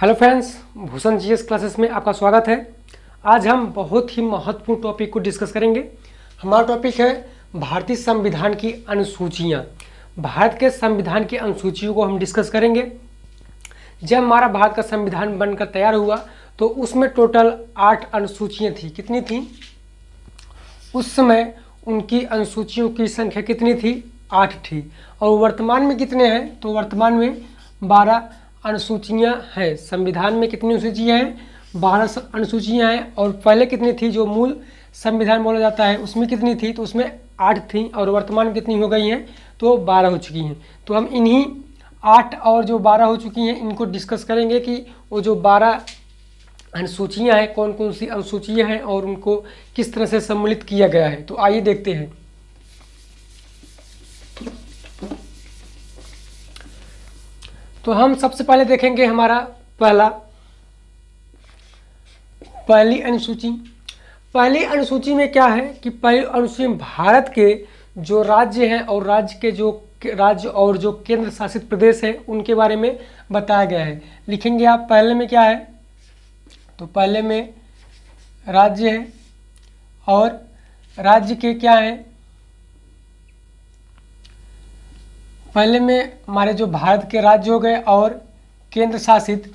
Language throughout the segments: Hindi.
Hello friends, Bhushan GS classes में आपका स्वागत है। आज हम बहुत ही महत्वपूर्ण टॉपिक को डिस्कस करेंगे। हमारा टॉपिक है भारतीय संविधान की अनुसूचियाँ। भारत के संविधान की अनुसूचियों को हम डिस्कस करेंगे। जब हमारा भारत का संविधान बनकर तैयार हुआ तो उसमें टोटल 8 अनुसूचियाँ थी। कितनी थी? उस समय उनकी अनुसूचियों की संख्या कितनी थी? 8 थी। और वर्तमान में कितने हैं? तो वर्तमान में 12 अनुसूचियाँ हैं। संविधान में कितनी अनुसूचियाँ हैं? 12 अनुसूचियाँ हैं। और पहले कितनी थी? जो मूल संविधान बोला जाता है उसमें कितनी थी? तो उसमें 8 थी और वर्तमान में कितनी हो गई हैं? तो 12 हो चुकी हैं। तो हम इन्हीं 8 और जो 12 हो चुकी हैं इनको डिस्कस करेंगे कि वो जो 12 अनुसूचियाँ हैं कौन कौन सी अनुसूचियाँ हैं और उनको किस तरह से सम्मिलित किया गया है। तो आइए देखते हैं। तो हम सबसे पहले देखेंगे हमारा पहली अनुसूची। पहली अनुसूची में क्या है कि पहली अनुसूची में भारत के जो राज्य हैं और राज्य और जो केंद्र शासित प्रदेश है उनके बारे में बताया गया है। लिखेंगे आप पहले में क्या है? तो पहले में राज्य है और राज्य के क्या है? पहले में हमारे जो भारत के राज्य हो गए और केंद्र शासित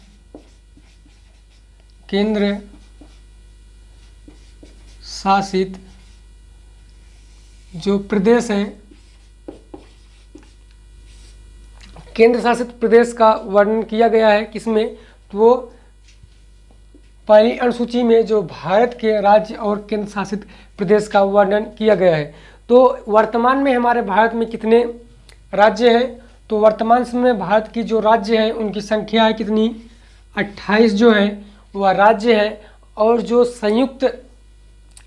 जो प्रदेश हैं, केंद्र शासित प्रदेश का वर्णन किया गया है। किसमें? तो वो पहली अनुसूची में जो भारत के राज्य और केंद्र शासित प्रदेश का वर्णन किया गया है। तो वर्तमान में हमारे भारत में कितने राज्य हैं? तो वर्तमान समय में भारत की जो राज्य हैं उनकी संख्या है कितनी? 28 जो है वह राज्य है। और जो संयुक्त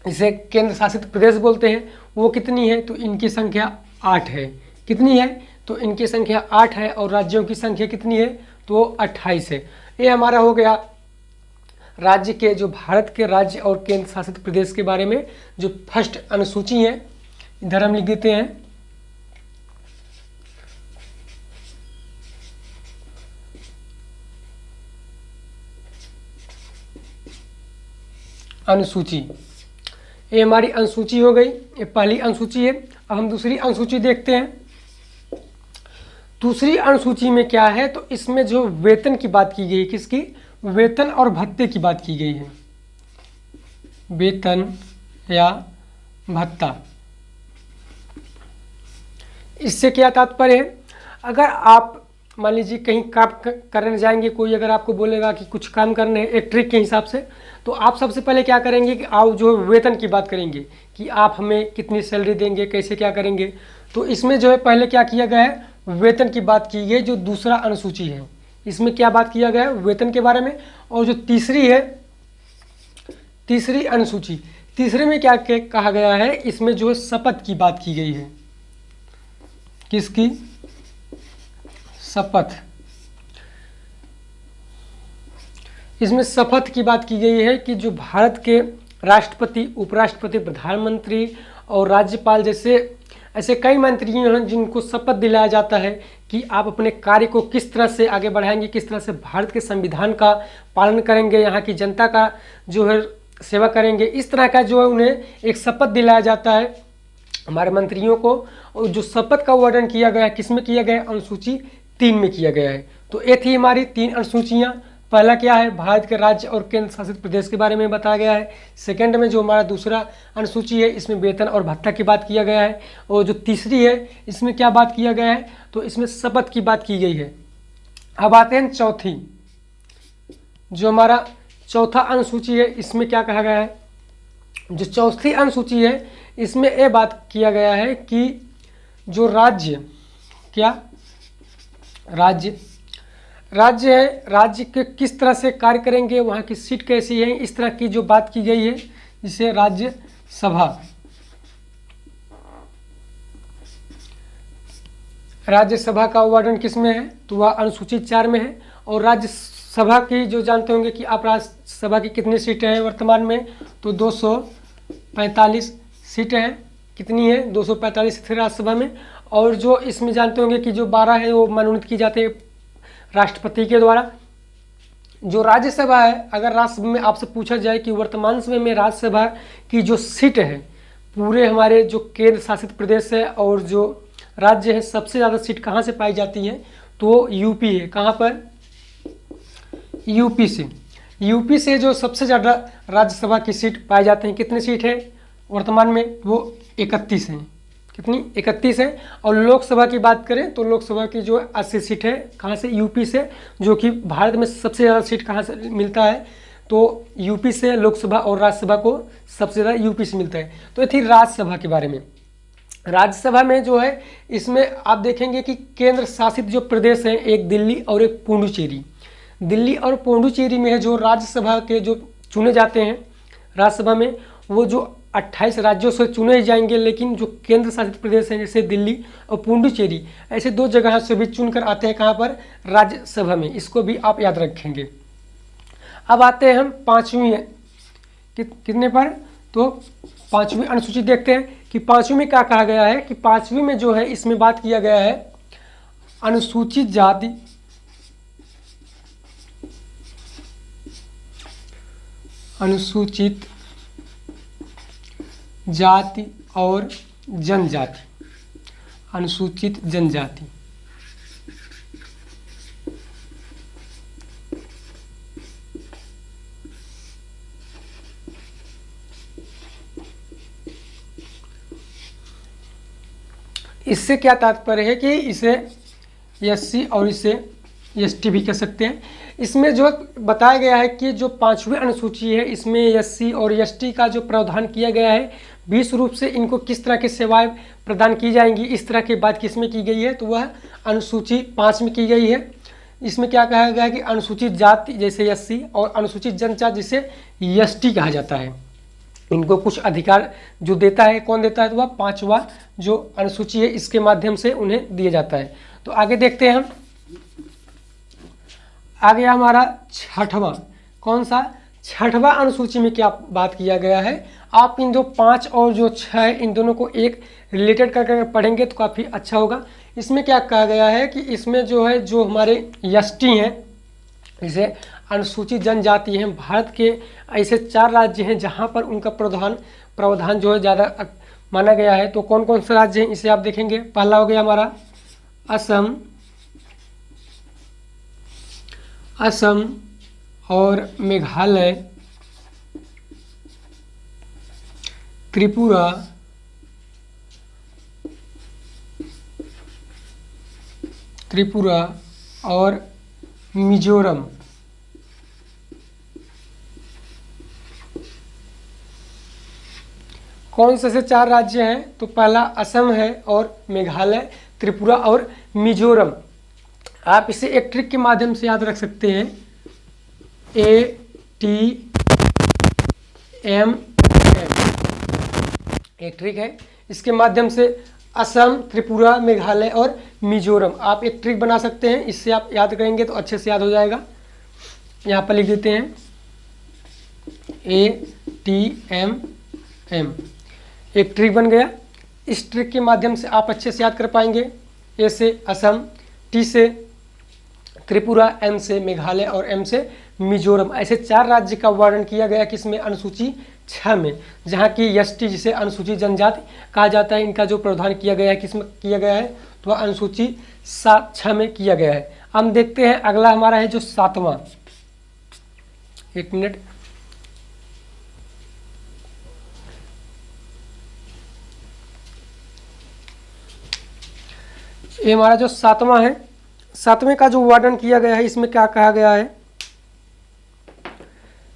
इसे केंद्र शासित प्रदेश बोलते हैं वो कितनी है? तो इनकी संख्या 8 है। कितनी है? तो इनकी संख्या 8 है और राज्यों की संख्या कितनी है? तो 28 है। ये हमारा हो गया राज्य के जो भारत के राज्य और केंद्र शासित प्रदेश के बारे में जो फर्स्ट अनुसूची है। इधर हम लिख देते हैं अनुसूची। ये हमारी अनुसूची हो गई, ये पहली अनुसूची है। अब हम दूसरी अनुसूची देखते हैं। दूसरी अनुसूची में क्या है? तो इसमें जो वेतन की बात की गई। किसकी? वेतन और भत्ते की बात की गई है। वेतन या भत्ता, इससे क्या तात्पर्य है? अगर आप मान लीजिए कहीं काम करने जाएंगे, कोई अगर आपको बोलेगा कि कुछ काम करने हैं एक ट्रिक के हिसाब से, तो आप सबसे पहले क्या करेंगे कि आप जो वेतन की बात करेंगे कि आप हमें कितनी सैलरी देंगे, कैसे क्या करेंगे। तो इसमें जो है पहले क्या किया गया है? वेतन की बात की गई। जो दूसरा अनुसूची है इसमें क्या बात किया गया है? वेतन के बारे में। और जो तीसरी है, तीसरी अनुसूची, तीसरे में क्या कहा गया है? इसमें जो शपथ की बात की गई है। किसकी? शपथ। इसमें शपथ की बात की गई है कि जो भारत के राष्ट्रपति, उपराष्ट्रपति, प्रधानमंत्री और राज्यपाल जैसे ऐसे कई मंत्री हैं जिनको शपथ दिलाया जाता है कि आप अपने कार्य को किस तरह से आगे बढ़ाएंगे, किस तरह से भारत के संविधान का पालन करेंगे, यहाँ की जनता का जो है सेवा करेंगे। इस तरह का जो है उन्हें एक शपथ दिलाया जाता है हमारे मंत्रियों को। और जो शपथ का वर्णन किया गया है किसमें किया गया है? अनुसूची 3 में किया गया है। तो ये थी हमारी 3 अनुसूचियाँ। पहला क्या है? भारत के राज्य और केंद्र शासित प्रदेश के बारे में बताया गया है। सेकंड में जो हमारा दूसरा अनुसूची है इसमें वेतन और भत्ता की बात किया गया है। और जो तीसरी है इसमें क्या बात किया गया है? तो इसमें शपथ की बात की गई है। अब आते हैं चौथी, जो हमारा चौथा अनुसूची है इसमें क्या कहा गया है? जो चौथी अनुसूची है इसमें यह बात किया गया है कि जो राज्य है, राज्य के किस तरह से कार्य करेंगे, वहाँ की सीट कैसी है, इस तरह की जो बात की गई है जिसे राज्यसभा का वर्णन किस में है? तो वह अनुसूची 4 में है। और राज्यसभा की जो जानते होंगे कि आप राज्यसभा की कितनी सीटें हैं वर्तमान में? तो 245 सीटें हैं। कितनी है? 245 सीटें राज्यसभा में। और जो इसमें जानते होंगे कि जो 12 है वो मनोनीत की जाते हैं राष्ट्रपति के द्वारा। जो राज्यसभा है, अगर राज्यसभा में आपसे पूछा जाए कि वर्तमान समय में राज्यसभा की जो सीट है पूरे हमारे जो केंद्र शासित प्रदेश है और जो राज्य है, सबसे ज़्यादा सीट कहाँ से पाई जाती है, तो यूपी है। कहाँ पर? यूपी से। यूपी से जो सबसे ज़्यादा राज्यसभा की सीट पाए जाते हैं, कितनी सीट है वर्तमान में? वो 31 हैं। कितनी? 31 है। और लोकसभा की बात करें तो लोकसभा की जो 80 सीट है, कहाँ से? यूपी से। जो कि भारत में सबसे ज़्यादा सीट कहाँ से मिलता है, तो यूपी से लोकसभा और राज्यसभा को सबसे ज़्यादा यूपी से मिलता है। तो ये थी राज्यसभा के बारे में। राज्यसभा में जो है, इसमें आप देखेंगे कि केंद्र शासित जो प्रदेश हैं, एक दिल्ली और एक पुडुचेरी। दिल्ली और पुडुचेरी में है जो राज्यसभा के जो चुने जाते हैं राज्यसभा में, वो जो 28 राज्यों से चुने जाएंगे, लेकिन जो केंद्र शासित प्रदेश हैं जैसे दिल्ली और पुडुचेरी, ऐसे 2 जगह से भी चुनकर आते हैं। कहाँ पर? राज्यसभा में। इसको भी आप याद रखेंगे। अब आते हैं हम 5वीं कितने पर? तो 5वीं अनुसूची देखते हैं कि 5वीं में क्या कहा गया है। कि 5वीं में जो है, इसमें बात किया गया है अनुसूचित जाति, अनुसूचित जाति और जनजाति, अनुसूचित जनजाति। इससे क्या तात्पर्य है कि इसे एससी और इसे एसटी भी कह सकते हैं। इसमें जो बताया गया है कि जो 5वीं अनुसूची है, इसमें एससी और एसटी का जो प्रावधान किया गया है, 20 रूप से इनको किस तरह की सेवाएं प्रदान की जाएंगी, इस तरह की बात किसमें की गई है, तो वह अनुसूची 5 में की गई है। इसमें क्या कहा गया है कि अनुसूचित जाति जैसे एससी और अनुसूचित जनजाति जिसे एसटी कहा जाता है, इनको कुछ अधिकार जो देता है, कौन देता है, तो वह 5वां जो अनुसूची है, इसके माध्यम से उन्हें दिया जाता है। तो आगे देखते हैं हम। आगे हमारा 6वां, कौन सा? 6वां अनुसूची में क्या बात किया गया है। आप इन जो 5 और जो 6 है, इन दोनों को एक रिलेटेड करके पढ़ेंगे तो काफ़ी अच्छा होगा। इसमें क्या कहा गया है कि इसमें जो है, जो हमारे एसटी हैं, जैसे अनुसूचित जनजाति हैं, भारत के ऐसे 4 राज्य हैं जहां पर उनका प्रावधान जो है ज़्यादा माना गया है। तो कौन कौन से राज्य हैं, इसे आप देखेंगे। पहला हो गया हमारा असम और मेघालय, त्रिपुरा और मिजोरम। कौन से 4 राज्य हैं, तो पहला असम है और मेघालय, त्रिपुरा और मिजोरम। आप इसे एक ट्रिक के माध्यम से याद रख सकते हैं, ATM, एक ट्रिक है। इसके माध्यम से असम, त्रिपुरा, मेघालय और मिजोरम आप एक ट्रिक बना सकते हैं। इससे आप याद करेंगे तो अच्छे से याद हो जाएगा। यहाँ पर लिख देते हैं ATM, एक ट्रिक बन गया। इस ट्रिक के माध्यम से आप अच्छे से याद कर पाएंगे। ए से असम, टी से त्रिपुरा, एम से मेघालय और एम से मिजोरम, ऐसे 4 राज्य का वर्णन किया गया किसमें? अनुसूची 6 में, जहाँ की एसटी जिसे अनुसूचित जनजाति कहा जाता है, इनका जो प्रावधान किया गया है किसमें किया गया है, तो अनुसूची 6 में किया गया है। हम देखते हैं अगला हमारा है जो 7वां। एक मिनट, ये हमारा जो 7वां है, 7वें का जो वर्णन किया गया है, इसमें क्या कहा गया है,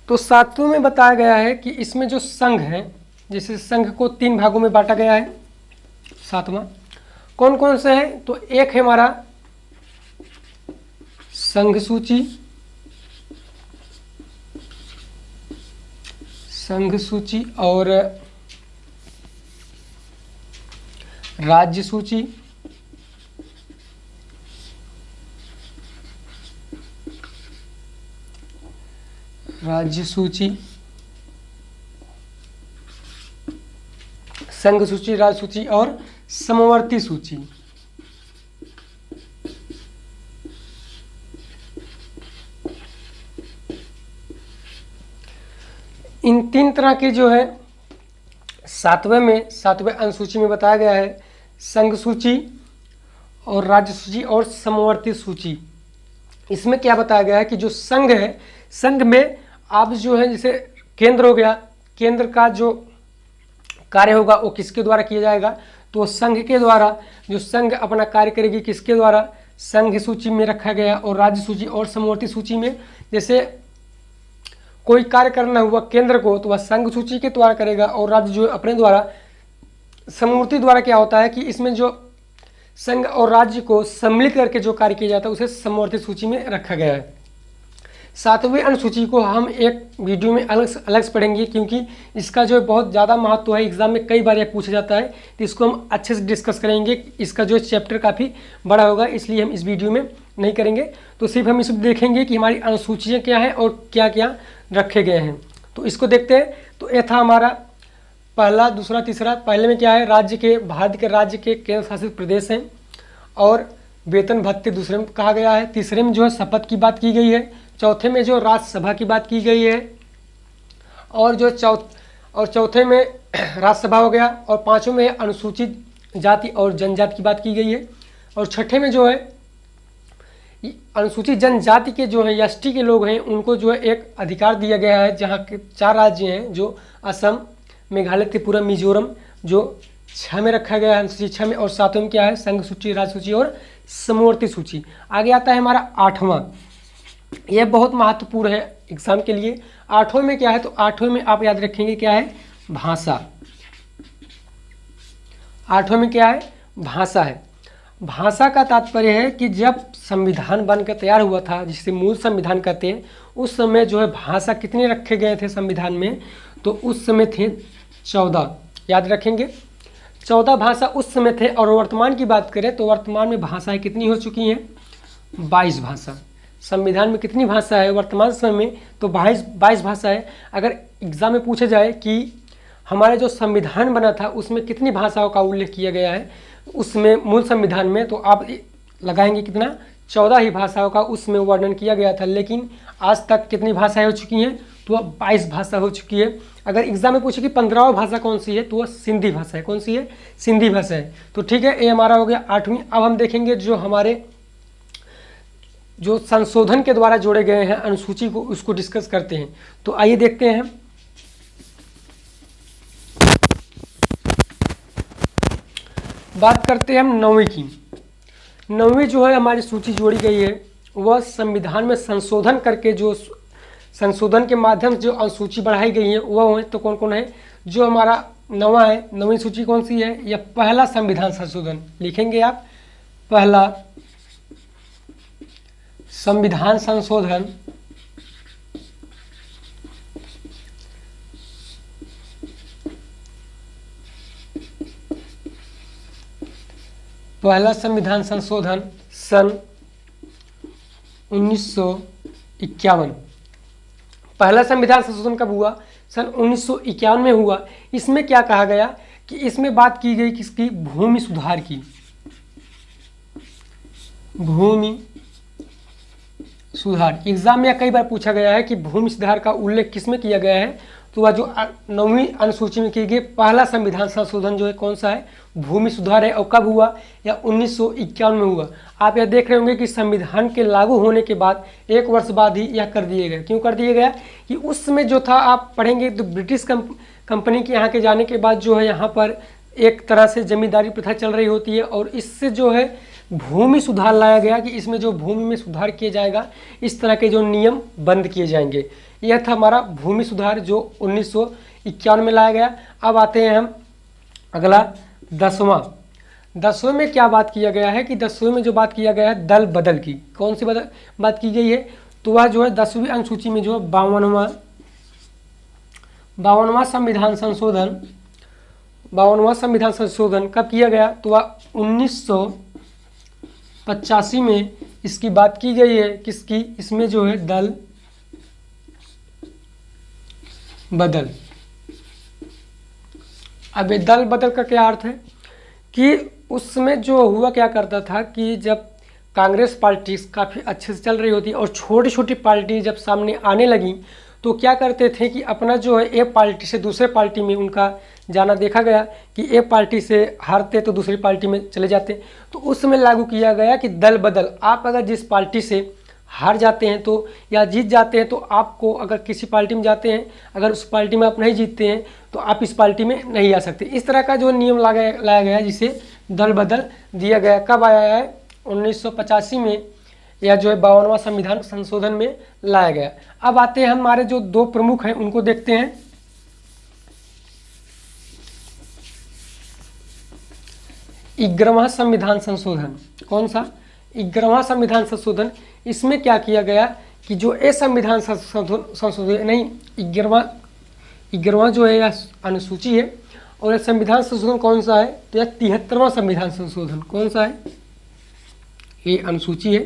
तो 7वें में बताया गया है कि इसमें जो संघ है, जैसे संघ को 3 भागों में बांटा गया है। 7वां कौन कौन से है, तो एक है हमारा संघ सूची और राज्य सूची, संघ सूची, राज्य सूची और समवर्ती सूची। इन 3 तरह के जो है 7वें अनुसूची में बताया गया है संघ सूची और राज्य सूची और समवर्ती सूची। इसमें क्या बताया गया है कि जो संघ है, संघ में आप जो है जैसे केंद्र हो गया, केंद्र का जो कार्य होगा वो किसके द्वारा किया जाएगा, तो संघ के द्वारा। जो संघ अपना कार्य करेगी किसके द्वारा, संघ सूची में रखा गया। और राज्य सूची और समवर्ती सूची में जैसे कोई कार्य करना हुआ केंद्र को तो वह संघ सूची के द्वारा करेगा, और राज्य जो अपने द्वारा। समवर्ती द्वारा क्या होता है कि इसमें जो संघ और राज्य को सम्मिलित करके जो कार्य किया जाता है उसे समवर्ती सूची में रखा गया है। 7वीं अनुसूची को हम एक वीडियो में अलग से पढ़ेंगे, क्योंकि इसका जो बहुत ज़्यादा महत्व है, एग्जाम में कई बार यह पूछा जाता है, तो इसको हम अच्छे से डिस्कस करेंगे। इसका जो चैप्टर काफ़ी बड़ा होगा, इसलिए हम इस वीडियो में नहीं करेंगे। तो सिर्फ हम इसमें देखेंगे कि हमारी अनुसूचियाँ क्या हैं और क्या क्या रखे गए हैं। तो इसको देखते हैं। तो यह था हमारा पहला, दूसरा, तीसरा। पहले में क्या है, राज्य के, भारत के राज्य के केंद्र शासित प्रदेश हैं और वेतन भत्ते दूसरे में कहा गया है। तीसरे में जो है शपथ की बात की गई है। चौथे में जो राज्यसभा की बात की गई है, और जो चौथे में राज्यसभा हो गया। और पाँचवें में अनुसूचित जाति और जनजाति की बात की गई है। और छठे में जो है अनुसूचित जनजाति के जो है एसटी के लोग हैं उनको जो है एक अधिकार दिया गया है, जहाँ के 4 राज्य हैं जो असम, मेघालय, त्रिपुरा, मिजोरम, जो 6 में रखा गया है अनुसूची 6 में। और 7वें में क्या है, संघ सूची, राज्य सूची और समवर्ती सूची। आगे आता है हमारा 8वां। यह बहुत महत्वपूर्ण है एग्जाम के लिए। 8वें में क्या है, तो 8वें में आप याद रखेंगे क्या है, भाषा। 8वें में क्या है, भाषा है। भाषा का तात्पर्य है कि जब संविधान बनकर तैयार हुआ था, जिसे मूल संविधान कहते हैं, उस समय जो है भाषा कितने रखे गए थे संविधान में, तो उस समय थे 14। याद रखेंगे 14 भाषा उस समय थे। और वर्तमान की बात करें तो वर्तमान में भाषाएं कितनी हो चुकी हैं, 22 भाषा। संविधान में कितनी भाषा है वर्तमान समय में, तो 22 भाषा है। अगर एग्जाम में पूछा जाए कि हमारे जो संविधान बना था उसमें कितनी भाषाओं का उल्लेख किया गया है उसमें मूल संविधान में, तो आप लगाएंगे कितना, 14 ही भाषाओं का उसमें वर्णन किया गया था। लेकिन आज तक कितनी भाषाएं हो चुकी हैं, तो वह 22 भाषा हो चुकी है। अगर एग्जाम में पूछे कि 15वां भाषा कौन सी है, तो वह सिंधी भाषा है। कौन सी है, सिंधी भाषा है। तो ठीक है, ये हमारा हो गया 8वीं। अब हम देखेंगे जो हमारे जो संशोधन के द्वारा जोड़े गए हैं अनुसूची को, उसको डिस्कस करते हैं। तो आइए देखते हैं। बात करते हैं हम 9वीं की। 9वीं जो है हमारी सूची जोड़ी गई है, वह संविधान में संशोधन करके, जो संशोधन के माध्यम से जो अनुसूची बढ़ाई गई है वह है। तो कौन कौन है, जो हमारा 9वां है, 9वीं सूची कौन सी है, यह पहला संविधान संशोधन। लिखेंगे आप, पहला संविधान संशोधन सन 1951। पहला संविधान संशोधन कब हुआ, सन 1951 में हुआ। इसमें क्या कहा गया कि इसमें बात की गई किसकी, भूमि सुधार की। भूमि सुधार एग्जाम में कई बार पूछा गया है कि भूमि सुधार का उल्लेख किसमें किया गया है, तो वह जो 9वीं अनुसूची में की गई पहला संविधान संशोधन जो है कौन सा है, भूमि सुधार है। और कब हुआ, या 1951 में हुआ। आप यह देख रहे होंगे कि संविधान के लागू होने के बाद 1 वर्ष बाद ही यह कर दिए गए। क्यों कर दिए गया कि उस समय जो था, आप पढ़ेंगे तो ब्रिटिश कंपनी के यहाँ के जाने के बाद जो है यहाँ पर एक तरह से जमींदारी प्रथा चल रही होती है, और इससे जो है भूमि सुधार लाया गया कि इसमें जो भूमि में सुधार किया जाएगा, इस तरह के जो नियम बंद किए जाएंगे। यह था हमारा भूमि सुधार जो 1951 में लाया गया। अब आते हैं हम अगला 10वें में क्या बात किया गया है कि 10वें में जो बात किया गया है दल बदल की। कौन सी बात की गई है, तो वह जो है 10वीं अनुसूची में जो 52वां संविधान संशोधन कब किया गया, तो वह 1985 में इसकी बात की गई है। किसकी, इसमें जो है दल बदल। अब ये दल बदल का क्या अर्थ है कि उसमें जो हुआ क्या करता था कि जब कांग्रेस पार्टी काफ़ी अच्छे से चल रही होती और छोटी छोटी पार्टी जब सामने आने लगी, तो क्या करते थे कि अपना जो है एक पार्टी से दूसरे पार्टी में उनका जाना देखा गया कि एक पार्टी से हारते तो दूसरी पार्टी में चले जाते। तो उस समय लागू किया गया कि दल बदल, आप अगर जिस पार्टी से हार जाते हैं तो या जीत जाते हैं तो आपको, अगर किसी पार्टी में जाते हैं, अगर उस पार्टी में आप नहीं जीतते हैं तो आप इस पार्टी में नहीं आ सकते। इस तरह का जो नियम लाया गया जिसे दल बदल दिया गया। कब आया है? 1985 में, या जो है 52वां संविधान संशोधन में लाया गया। अब आते हैं हमारे जो दो प्रमुख हैं उनको देखते हैं। 11वां संविधान संशोधन। कौन सा? 11वां संविधान संशोधन। इसमें क्या किया गया कि जो ये संविधान संशोधन नहीं, 11वां जो है यह अनुसूची है, और यह संविधान संशोधन कौन सा है? तो यह 73वां संविधान संशोधन। कौन सा है? ये अनुसूची है,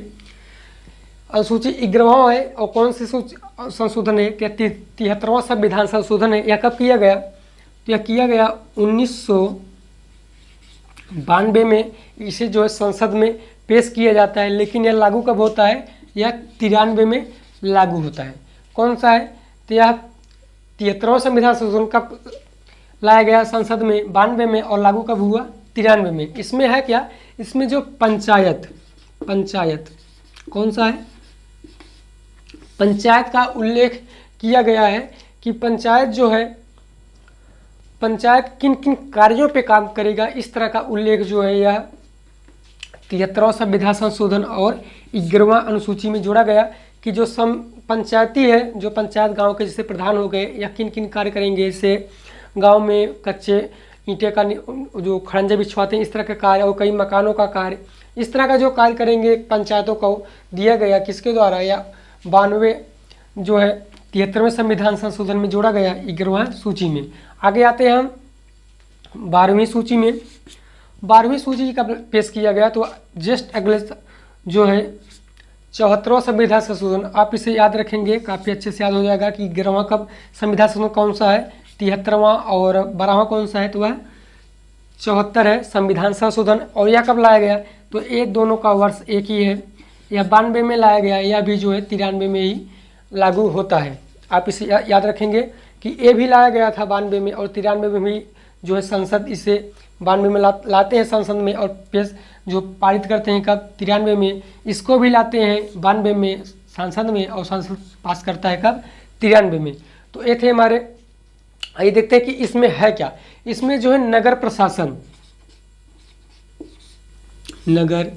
अनुसूची 11वां है। और कौन सी संशोधन है? क्या 73वां संविधान संशोधन है। यह कब किया गया? तो यह किया गया 1992 में। इसे जो है संसद में पेश किया जाता है, लेकिन यह लागू कब होता है? यह 93 में लागू होता है। कौन सा है? तो यह 73वां संविधान संशोधन कब लाया गया संसद में? 92 में। और लागू कब हुआ? 93 में। इसमें है क्या? इसमें जो पंचायत कौन सा है? पंचायत का उल्लेख किया गया है कि पंचायत जो है, पंचायत किन किन कार्यों पे काम करेगा, इस तरह का उल्लेख जो है यह 73वां संविधान संशोधन और 11वां अनुसूची में जोड़ा गया कि जो पंचायती है, जो पंचायत गांव के जैसे प्रधान हो गए, या किन किन कार्य करेंगे। इससे गांव में कच्चे ईंटे का जो खड़ंजे बिछवाते हैं, इस तरह के कार्य, और कई मकानों का कार्य, इस तरह का जो कार्य करेंगे पंचायतों को दिया गया। किसके द्वारा? या 92 जो है 73वें संविधान संशोधन में जोड़ा गया 11वां सूची में। आगे आते हैं हम 12वीं सूची में। 12वीं सूची का पेश किया गया, तो जस्ट अगले जो है 74वां संविधान संशोधन। आप इसे याद रखेंगे, काफ़ी अच्छे से याद हो जाएगा कि 11वां कब संविधान संशोधन कौन सा है, 73वां, और 12वां कौन सा है? तो वह 74 है संविधान संशोधन। और यह कब लाया गया? तो ये दोनों का वर्ष एक ही है। यह 92 में लाया गया, यह भी जो है 93 में ही लागू होता है। आप इसे याद रखेंगे कि ये भी लाया गया था 92 में, और 93 में भी जो है संसद इसे 92 में लाते हैं संसद में, और पेश जो पारित करते हैं कब? 93 में। इसको भी लाते हैं 92 में संसद में, और संसद पास करता है कब? 93 में। तो ये थे हमारे। आइए देखते हैं कि इसमें है क्या। इसमें जो है नगर प्रशासन, नगर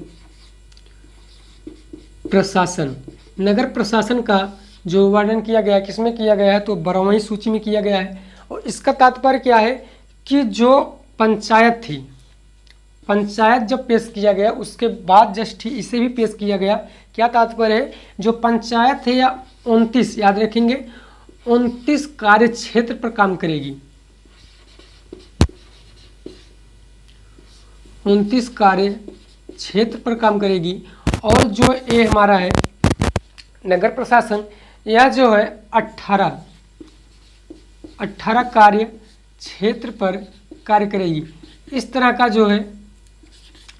प्रशासन का जो वर्णन किया गया है, किसमें किया गया है? तो 12वीं सूची में किया गया है। और इसका तात्पर्य क्या है कि जो पंचायत थी, पंचायत जब पेश किया गया उसके बाद जस्ट ही इसे भी पेश किया गया। क्या तात्पर्य है? जो पंचायत है या 29, याद रखेंगे, 29 कार्य क्षेत्र पर काम करेगी। 29 कार्य क्षेत्र पर काम करेगी। और जो ये हमारा है नगर प्रशासन, यह जो है 18 कार्य क्षेत्र पर कार्य करेगी। इस तरह का जो है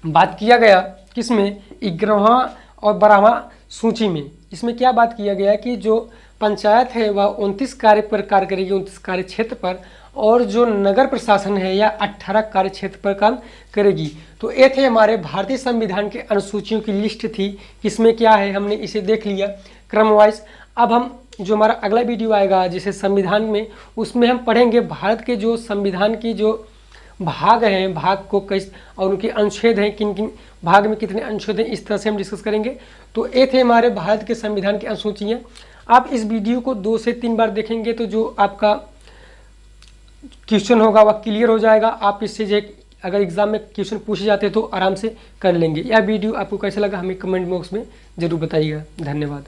बात किया गया किसमें? 11वां और 12वां सूची में। इसमें क्या बात किया गया कि जो पंचायत है वह 29 कार्य पर कार्य करेगी, 29 कार्य क्षेत्र पर, और जो नगर प्रशासन है या 18 कार्य क्षेत्र पर काम करेगी। तो ये थे हमारे भारतीय संविधान के अनुसूचियों की लिस्ट थी। इसमें क्या है हमने इसे देख लिया क्रम वाइज। अब हम जो हमारा अगला वीडियो आएगा जिसे संविधान में, उसमें हम पढ़ेंगे भारत के जो संविधान की जो भाग हैं, भाग को कैसे, और उनके अनुच्छेद हैं, किन किन भाग में कितने अनुच्छेद हैं, इस तरह से हम डिस्कस करेंगे। तो ये थे हमारे भारत के संविधान की अनुसूचियाँ। आप इस वीडियो को 2 से 3 बार देखेंगे तो जो आपका क्वेश्चन होगा वह क्लियर हो जाएगा। आप इससे जो अगर एग्जाम में क्वेश्चन पूछे जाते तो आराम से कर लेंगे। यह वीडियो आपको कैसा लगा हमें कमेंट बॉक्स में ज़रूर बताइएगा। धन्यवाद।